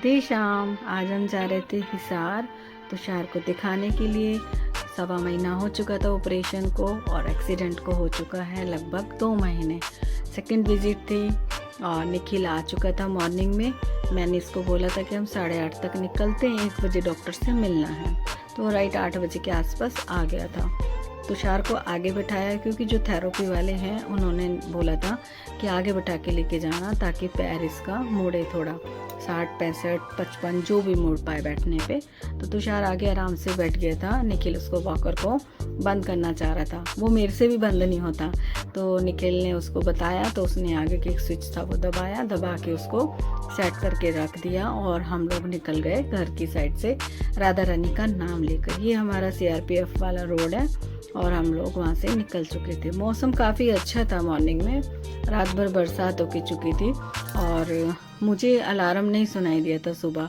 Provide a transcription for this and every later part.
राधे श्याम। आज हम जा रहे थे हिसार तुषार को दिखाने के लिए। 1.25 महीना हो चुका था ऑपरेशन को और एक्सीडेंट को हो चुका है लगभग 2 महीने। सेकंड विजिट थी और निखिल आ चुका था मॉर्निंग में। मैंने इसको बोला था कि हम 8:30 तक निकलते हैं, 1 बजे डॉक्टर से मिलना है, तो राइट 8 बजे के आसपास आ गया था। तुषार को आगे बैठाया क्योंकि जो थेरेपी वाले हैं उन्होंने बोला था कि आगे बैठा के लेके जाना ताकि पैर इसका मुड़े थोड़ा, 60 65 55 जो भी मुड़ पाए बैठने पे। तो तुषार आगे आराम से बैठ गया था। निखिल उसको वॉकर को बंद करना चाह रहा था, वो मेरे से भी बंद नहीं होता। तो निखिल ने उसको बताया तो उसने आगे के एक स्विच था वो दबाया, दबा के उसको सेट करके रख दिया और हम लोग निकल गए घर की साइड से राधा रानी का नाम लेकर। ये हमारा CRPF वाला रोड है और हम लोग वहाँ से निकल चुके थे। मौसम काफ़ी अच्छा था मॉर्निंग में, रात भर बरसात हो चुकी थी और मुझे अलार्म नहीं सुनाई दिया था सुबह।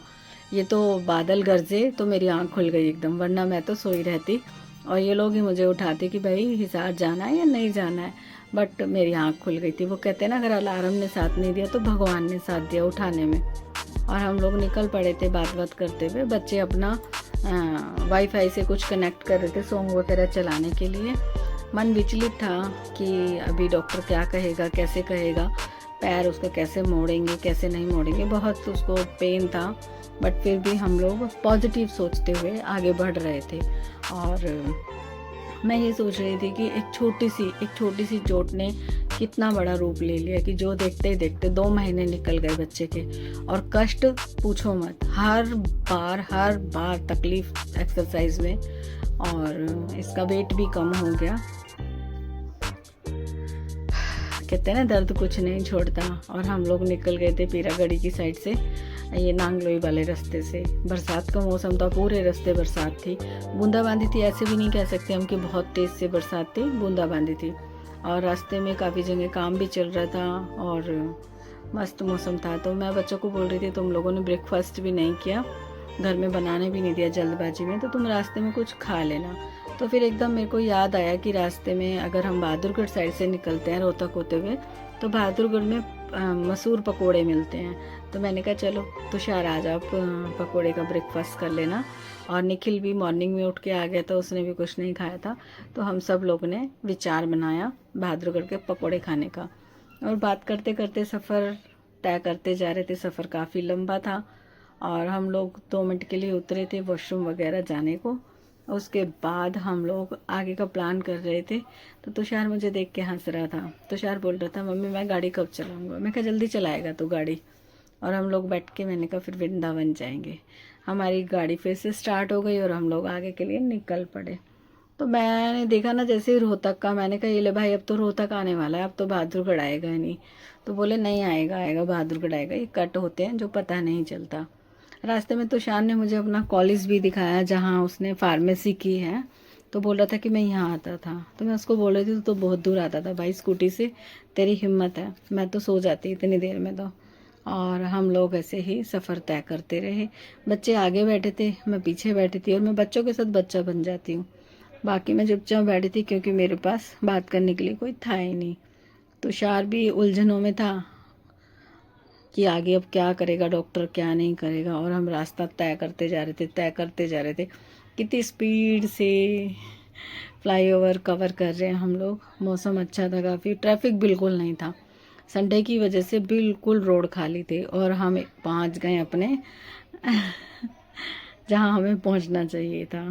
ये तो बादल गरजे तो मेरी आँख खुल गई एकदम, वरना मैं तो सोई रहती और ये लोग ही मुझे उठाते कि भाई हिसार जाना है या नहीं जाना है, बट मेरी आँख खुल गई थी। वो कहते हैं ना, अगर अलार्म ने साथ नहीं दिया तो भगवान ने साथ दिया उठाने में। और हम लोग निकल पड़े थे बात करते हुए। बच्चे अपना वाईफाई से कुछ कनेक्ट कर रहे थे सॉन्ग वगैरह चलाने के लिए। मन विचलित था कि अभी डॉक्टर क्या कहेगा, कैसे कहेगा, पैर उसका कैसे मोड़ेंगे कैसे नहीं मोड़ेंगे। बहुत उसको पेन था, बट फिर भी हम लोग पॉजिटिव सोचते हुए आगे बढ़ रहे थे। और मैं ये सोच रही थी कि एक छोटी सी चोट ने कितना बड़ा रूप ले लिया कि जो देखते ही देखते 2 महीने निकल गए बच्चे के। और कष्ट पूछो मत, हर बार तकलीफ एक्सरसाइज में, और इसका वेट भी कम हो गया। कहते हैं ना, दर्द कुछ नहीं छोड़ता। और हम लोग निकल गए थे पीरागढ़ी की साइड से, ये नांगलोई वाले रास्ते से। बरसात का मौसम था, पूरे रास्ते बरसात थी, बूंदाबांदी थी। ऐसे भी नहीं कह सकते हम कि बहुत तेज़ से बरसात थी, बूंदाबांदी थी। और रास्ते में काफ़ी जगह काम भी चल रहा था और मस्त मौसम था। तो मैं बच्चों को बोल रही थी, तुम लोगों ने ब्रेकफास्ट भी नहीं किया, घर में बनाने भी नहीं दिया जल्दबाजी में, तो तुम रास्ते में कुछ खा लेना। तो फिर एकदम मेरे को याद आया कि रास्ते में अगर हम बहादुरगढ़ साइड से निकलते हैं रोहतक होते हुए, तो बहादुरगढ़ में मसूर पकोड़े मिलते हैं। तो मैंने कहा चलो तुषार आ जाओ, पकोड़े का ब्रेकफास्ट कर लेना। और निखिल भी मॉर्निंग में उठ के आ गया था, उसने भी कुछ नहीं खाया था। तो हम सब लोग ने विचार बनाया बहादुरगढ़ के पकोड़े खाने का। और बात करते करते सफ़र तय करते जा रहे थे। सफ़र काफ़ी लंबा था और हम लोग 2 मिनट के लिए उतरे थे वॉशरूम वगैरह जाने को। उसके बाद हम लोग आगे का प्लान कर रहे थे। तो तुषार मुझे देख के हंस रहा था। तुषार बोल रहा था, मम्मी मैं गाड़ी कब चलाऊंगा। मैं कहा जल्दी चलाएगा तो गाड़ी। और हम लोग बैठ के मैंने कहा फिर वृंदावन जाएंगे। हमारी गाड़ी फिर से स्टार्ट हो गई और हम लोग आगे के लिए निकल पड़े। तो मैंने देखा ना जैसे ही रोहतक का, मैंने कहा ये ले भाई, अब तो रोहतक आने वाला है, अब तो बहादुरगढ़ आएगा ही नहीं। तो बोले नहीं आएगा बहादुरगढ़ आएगा, ये कट होते हैं जो पता नहीं चलता। रास्ते में तुषार ने मुझे अपना कॉलेज भी दिखाया जहाँ उसने फार्मेसी की है। तो बोल रहा था कि मैं यहाँ आता था। तो मैं उसको बोल रही थी तो बहुत दूर आता था भाई स्कूटी से, तेरी हिम्मत है, मैं तो सो जाती इतनी देर में तो। और हम लोग ऐसे ही सफ़र तय करते रहे। बच्चे आगे बैठे थे, मैं पीछे बैठी थी, और मैं बच्चों के साथ बच्चा बन जाती हूँ। बाकी मैं चुपचाप बैठी थी क्योंकि मेरे पास बात करने के लिए कोई था ही नहीं। तुषार भी उलझनों में था कि आगे अब क्या करेगा डॉक्टर, क्या नहीं करेगा। और हम रास्ता तय करते जा रहे थे। कितनी स्पीड से फ्लाईओवर कवर कर रहे हैं हम लोग। मौसम अच्छा था काफ़ी, ट्रैफिक बिल्कुल नहीं था। संडे की वजह से बिल्कुल रोड खाली थे और हम पहुंच गए अपने जहां हमें पहुंचना चाहिए था,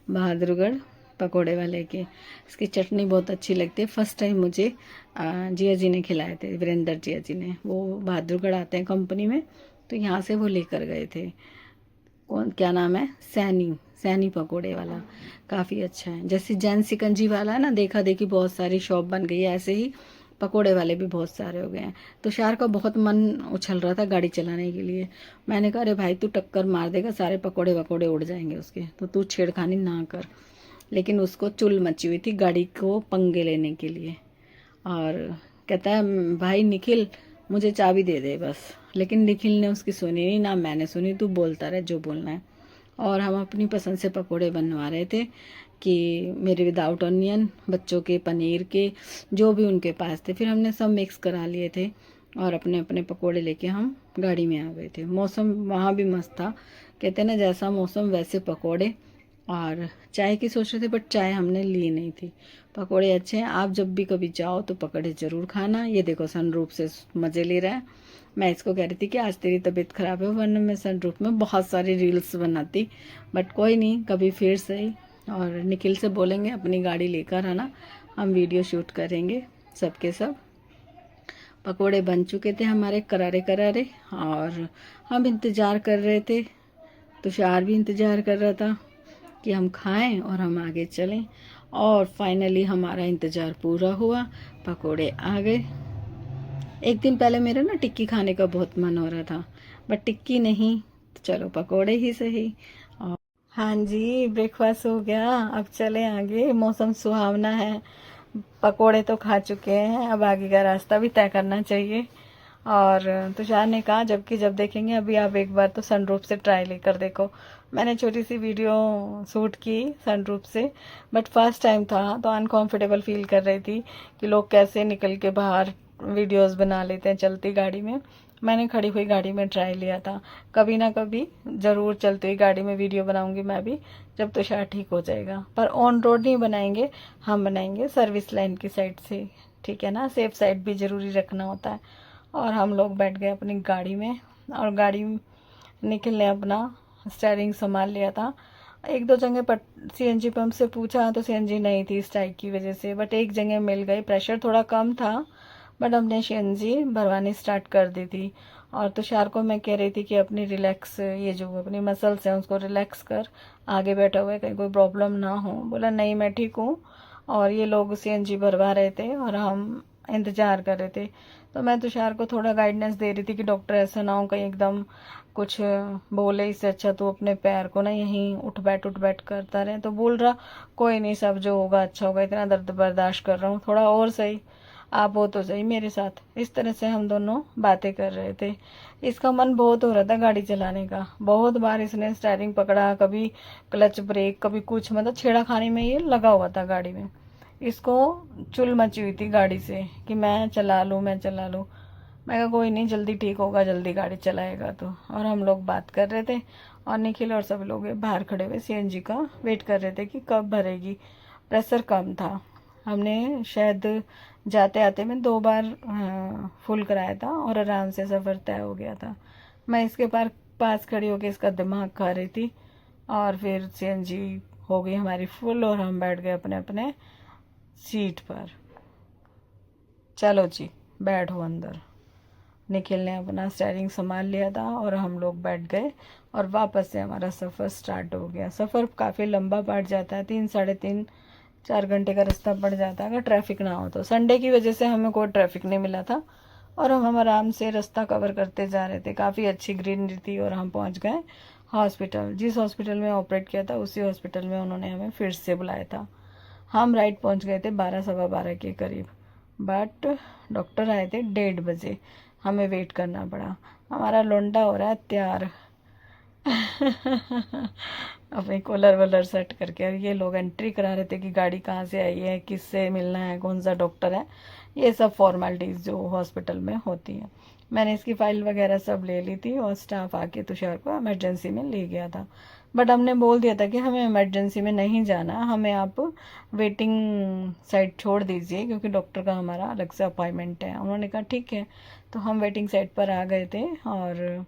बहादुरगढ़ पकोड़े वाले के। इसकी चटनी बहुत अच्छी लगती है। फर्स्ट टाइम मुझे जिया जी ने खिलाए थे, वीरेंद्र जिया जी ने। वो बहादुरगढ़ आते हैं कंपनी में, तो यहाँ से वो लेकर गए थे। कौन, क्या नाम है, सैनी पकोड़े वाला। काफ़ी अच्छा है। जैसे जैन सिकंजी वाला है ना, देखा देखी बहुत सारी शॉप बन गई है, ऐसे ही पकोड़े वाले भी बहुत सारे हो गए हैं। तुषार का बहुत मन उछल रहा था गाड़ी चलाने के लिए। मैंने कहा अरे भाई तू टक्कर मार देगा, सारे पकोड़े वकोड़े उड़ जाएंगे उसके, तो तू छेड़खानी ना कर। लेकिन उसको चुल मची हुई थी गाड़ी को पंगे लेने के लिए। और कहता है भाई निखिल मुझे चाबी दे दे बस। लेकिन निखिल ने उसकी सुनी नहीं, ना मैंने सुनी, तू बोलता रहे जो बोलना है। और हम अपनी पसंद से पकोड़े बनवा रहे थे कि मेरे विदाउट ऑनियन, बच्चों के पनीर के, जो भी उनके पास थे। फिर हमने सब मिक्स करा लिए थे और अपने अपने पकोड़े लेके हम गाड़ी में आ गए थे। मौसम वहाँ भी मस्त था, कहते हैं ना जैसा मौसम वैसे पकोड़े। और चाय की सोच रहे थे बट चाय हमने ली नहीं थी। पकोड़े अच्छे हैं, आप जब भी कभी जाओ तो पकड़े ज़रूर खाना। ये देखो सनरूफ से मज़े ले रहा है। मैं इसको कह रही थी कि आज तेरी तबीयत ख़राब है, वरना मैं सनरूफ में बहुत सारी रील्स बनाती, बट कोई नहीं, कभी फिर सही। और निखिल से बोलेंगे अपनी गाड़ी लेकर आना, हम वीडियो शूट करेंगे सबके सब। पकोड़े बन चुके थे हमारे करारे करारे, और हम इंतज़ार कर रहे थे। तुषार भी इंतज़ार कर रहा था कि हम खाएं और हम आगे चलें। और फाइनली हमारा इंतज़ार पूरा हुआ, पकोड़े आ गए। एक दिन पहले मेरा ना टिक्की खाने का बहुत मन हो रहा था, बट टिक्की नहीं तो चलो पकोड़े ही सही। और हाँ जी, ब्रेकफास्ट हो गया, अब चले आगे। मौसम सुहावना है, पकोड़े तो खा चुके हैं, अब आगे का रास्ता भी तय करना चाहिए। और तुषार ने कहा जब देखेंगे, अभी आप एक बार तो सनरूफ से ट्राई लेकर देखो। मैंने छोटी सी वीडियो शूट की सनरूफ से, बट फर्स्ट टाइम था तो अनकंफर्टेबल फील कर रही थी कि लोग कैसे निकल के बाहर वीडियोस बना लेते हैं चलती गाड़ी में। मैंने खड़ी हुई गाड़ी में ट्राई लिया था। कभी ना कभी ज़रूर चलती हुई गाड़ी में वीडियो बनाऊंगी मैं भी, जब तुषार ठीक हो जाएगा। पर ऑन रोड नहीं बनाएंगे, हम बनाएंगे सर्विस लाइन की साइड से, ठीक है ना, सेफ साइड भी ज़रूरी रखना होता है। और हम लोग बैठ गए अपनी गाड़ी में, और गाड़ी निखिल ने अपना स्टीयरिंग संभाल लिया था। एक दो जगह पर सीएनजी पंप से पूछा तो सीएनजी नहीं थी स्ट्राइक की वजह से, बट एक जगह मिल गई, प्रेशर थोड़ा कम था, बट हमने सीएनजी भरवानी स्टार्ट कर दी थी। और तुषार को मैं कह रही थी कि अपनी रिलैक्स, ये जो अपनी मसल्स हैं उसको रिलैक्स कर, आगे बैठा हुआ है कहीं कोई प्रॉब्लम ना हो। बोला नहीं मैं ठीक हूँ। और ये लोग सीएनजी भरवा रहे थे और हम इंतज़ार कर रहे थे। तो मैं तुषार को थोड़ा गाइडेंस दे रही थी कि डॉक्टर ऐसा ना हो कहीं एकदम कुछ बोले, इससे अच्छा तो अपने पैर को ना यहीं उठ बैठ करता रहे। तो बोल रहा कोई नहीं, सब जो होगा अच्छा होगा, इतना दर्द बर्दाश्त कर रहा हूँ, थोड़ा और सही, आप हो तो सही मेरे साथ। इस तरह से हम दोनों बातें कर रहे थे। इसका मन बहुत हो रहा था गाड़ी चलाने का, बहुत बार इसने स्टीयरिंग पकड़ा, कभी क्लच ब्रेक, कभी कुछ, मतलब छेड़ा खाने में ये लगा हुआ था गाड़ी में। इसको चुल मची हुई थी गाड़ी से कि मैं चला लूँ मैं चला लूँ। मैं कहा कोई नहीं, जल्दी ठीक होगा, जल्दी गाड़ी चलाएगा तो। और हम लोग बात कर रहे थे, और निखिल और सब लोग बाहर खड़े हुए सीएनजी का वेट कर रहे थे कि कब भरेगी। प्रेशर कम था, हमने शायद जाते आते में 2 बार फुल कराया था और आराम से सफ़र तय हो गया था। मैं इसके पास खड़ी होकर इसका दिमाग खा रही थी, और फिर सीएनजी हो गई हमारी फुल और हम बैठ गए अपने अपने सीट पर। चलो जी बैठो अंदर। निखिल ने अपना स्टीयरिंग संभाल लिया था और हम लोग बैठ गए, और वापस से हमारा सफ़र स्टार्ट हो गया। सफ़र काफ़ी लंबा पड़ जाता है, 3 साढ़े 3 4 घंटे का रास्ता पड़ जाता है अगर ट्रैफिक ना हो तो। संडे की वजह से हमें कोई ट्रैफिक नहीं मिला था, और हम आराम से रास्ता कवर करते जा रहे थे। काफ़ी अच्छी ग्रीनरी थी, और हम पहुंच गए हॉस्पिटल। जिस हॉस्पिटल में ऑपरेट किया था उसी हॉस्पिटल में उन्होंने हमें फिर से बुलाया था। हम राइट पहुंच गए थे 12 सवा 12 के करीब, बट डॉक्टर आए थे 1:30 बजे, हमें वेट करना पड़ा। हमारा लोंडा हो रहा है तैयार अपने कॉलर वॉलर सेट करके, और ये लोग एंट्री करा रहे थे कि गाड़ी कहाँ से आई है, किससे मिलना है, कौन सा डॉक्टर है, ये सब फॉर्मेलिटीज़ जो हॉस्पिटल में होती हैं। मैंने इसकी फ़ाइल वगैरह सब ले ली थी, और स्टाफ आके तुषार को इमरजेंसी में ले गया था। बट हमने बोल दिया था कि हमें इमरजेंसी में नहीं जाना, हमें आप वेटिंग साइड छोड़ दीजिए, क्योंकि डॉक्टर का हमारा अलग से अपॉइंटमेंट है। उन्होंने कहा ठीक है। तो हम वेटिंग साइड पर आ गए थे, और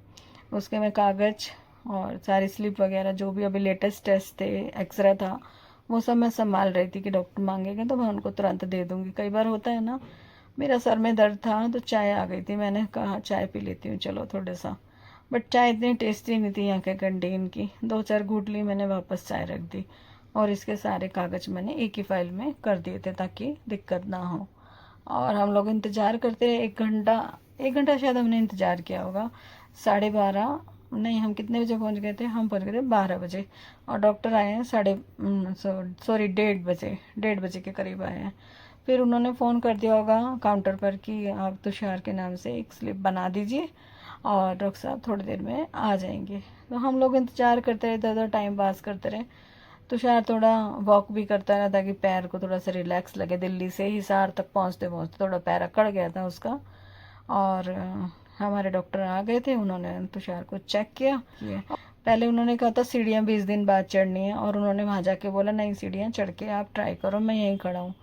उसके में कागज़ और सारी स्लिप वगैरह जो भी अभी लेटेस्ट टेस्ट थे, एक्सरे था, वो सब मैं संभाल रही थी कि डॉक्टर मांगेंगे तो मैं उनको तुरंत दे दूँगी। कई बार होता है ना, मेरा सर में दर्द था तो चाय आ गई थी, मैंने कहा चाय पी लेती हूँ चलो थोड़ा सा, बट चाय इतनी टेस्टी नहीं थी यहाँ के कैंटीन की। 2 4 घूट ली, मैंने वापस चाय रख दी, और इसके सारे कागज़ मैंने एक ही फाइल में कर दिए थे ताकि दिक्कत ना हो। और हम लोग इंतज़ार करते रहे 1 घंटा शायद हमने इंतज़ार किया होगा। 12:30 नहीं, हम कितने बजे पहुंच गए थे, हम पहुंच गए थे 12 बजे, और डॉक्टर आए हैं 1:30 बजे, 1:30 बजे के करीब आए हैं। फिर उन्होंने फ़ोन कर दिया होगा काउंटर पर कि आप तुषार के नाम से एक स्लिप बना दीजिए, और डॉक्टर साहब थोड़ी देर में आ जाएंगे। तो हम लोग इंतज़ार करते रहे, इधर टाइम पास करते रहे। तुषार थोड़ा वॉक भी करता रहा ताकि पैर को थोड़ा सा रिलैक्स लगे। दिल्ली से हिसार तक पहुंचते पहुंचते थोड़ा पैर अकड़ गया था उसका, और हमारे डॉक्टर आ गए थे, उन्होंने तुषार को चेक किया। पहले उन्होंने कहा था सीढ़ियाँ 20 दिन बाद चढ़नी है, और उन्होंने वहाँ जाके बोला नहीं, सीढ़ियाँ चढ़ के आप ट्राई करो, मैं यहीं खड़ा हूँ।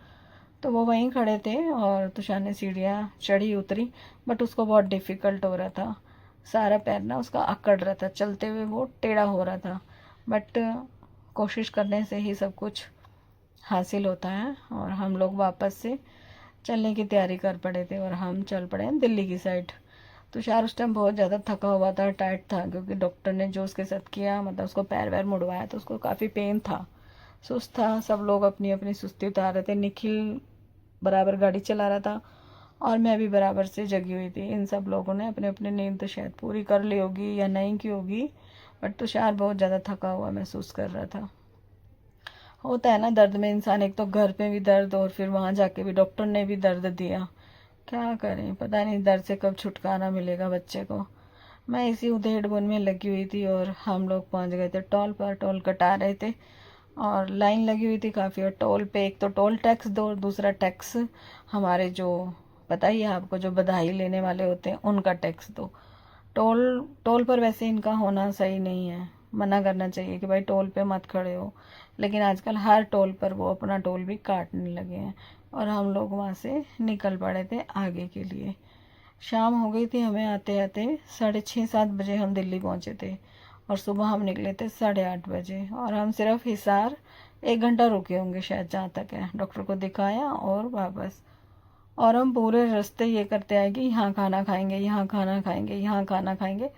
तो वो वहीं खड़े थे और तुषार ने सीढ़ियाँ चढ़ी उतरी, बट उसको बहुत डिफ़िकल्ट हो रहा था। सारा पैर ना उसका अकड़ रहा था, चलते हुए वो टेढ़ा हो रहा था। बट कोशिश करने से ही सब कुछ हासिल होता है। और हम लोग वापस से चलने की तैयारी कर पड़े थे और हम चल पड़े हैं दिल्ली की साइड। तुषार उस टाइम बहुत ज़्यादा थका हुआ था, टाइट था, क्योंकि डॉक्टर ने जो उसके साथ किया, मतलब उसको पैर वैर मुड़वाया तो उसको काफ़ी पेन था, सुस्त था। सब लोग अपनी अपनी सुस्ती उतार रहे थे। निखिल बराबर गाड़ी चला रहा था और मैं भी बराबर से जगी हुई थी। इन सब लोगों ने अपने अपने नींद तो शायद पूरी कर ली होगी या नहीं की होगी, बट तुषार बहुत ज़्यादा थका हुआ महसूस कर रहा था। होता है ना दर्द में इंसान, एक तो घर पे भी दर्द और फिर वहाँ जाके भी डॉक्टर ने भी दर्द दिया। क्या करें, पता नहीं दर्द से कब छुटकारा मिलेगा बच्चे को। मैं इसी उधेड़ बुन में लगी हुई थी और हम लोग पहुँच गए थे टोल पर। टोल कटा रहे थे और लाइन लगी हुई थी काफ़ी। और टोल पे एक तो टोल टैक्स दो और दूसरा टैक्स हमारे जो, पता ही है आपको, जो बधाई लेने वाले होते हैं उनका टैक्स दो। टोल टोल पर वैसे इनका होना सही नहीं है, मना करना चाहिए कि भाई टोल पे मत खड़े हो, लेकिन आजकल हर टोल पर वो अपना टोल भी काटने लगे हैं। और हम लोग वहाँ से निकल पड़े थे आगे के लिए। शाम हो गई थी हमें आते आते, 6:30-7 बजे हम दिल्ली पहुँचे थे और सुबह हम निकले थे 8:30 बजे। और हम सिर्फ हिसार 1 घंटा रुके होंगे शायद, जहाँ तक है। डॉक्टर को दिखाया और वापस। और हम पूरे रास्ते ये करते आए कि यहाँ खाना खाएंगे, यहाँ खाना खाएंगे, यहाँ खाना खाएंगे।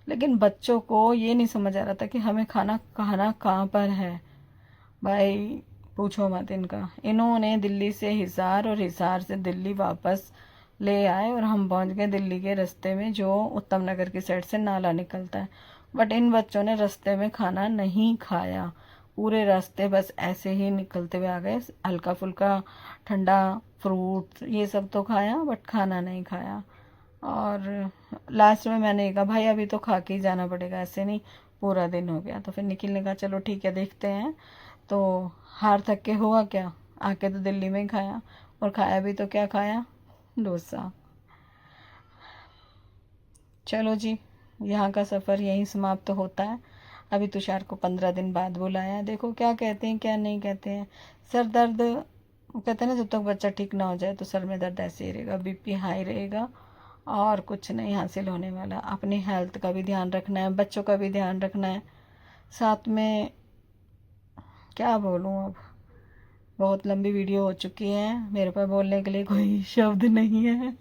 लेकिन बच्चों को ये नहीं समझ आ रहा था कि हमें खाना खाना कहाँ पर है। भाई पूछो मत इनका। इन्होंने दिल्ली से हिसार और हिसार से दिल्ली वापस ले आए और हम पहुंच गए दिल्ली के रास्ते में, जो उत्तम नगर की साइड से नाला निकलता है। बट इन बच्चों ने रास्ते में खाना नहीं खाया, पूरे रास्ते बस ऐसे ही निकलते हुए आ गए। हल्का फुल्का ठंडा फ्रूट ये सब तो खाया, बट खाना नहीं खाया। और लास्ट में मैंने कहा भाई अभी तो खा के ही जाना पड़ेगा, ऐसे नहीं, पूरा दिन हो गया। तो फिर निखिल ने कहा चलो ठीक है देखते हैं। तो हार थक के हुआ क्या, आके तो दिल्ली में ही खाया। और खाया भी तो क्या खाया, डोसा। चलो जी, यहाँ का सफ़र यहीं समाप्त होता है। अभी तुषार को 15 दिन बाद बुलाया, देखो क्या कहते हैं क्या नहीं कहते हैं। सर दर्द, वो कहते हैं ना, जब तक बच्चा ठीक ना हो जाए तो सर में दर्द ऐसे ही रहेगा, बीपी हाई रहेगा और कुछ नहीं हासिल होने वाला। अपनी हेल्थ का भी ध्यान रखना है, बच्चों का भी ध्यान रखना है साथ में। क्या बोलूँ अब, बहुत लंबी वीडियो हो चुकी है, मेरे पास बोलने के लिए कोई शब्द नहीं है।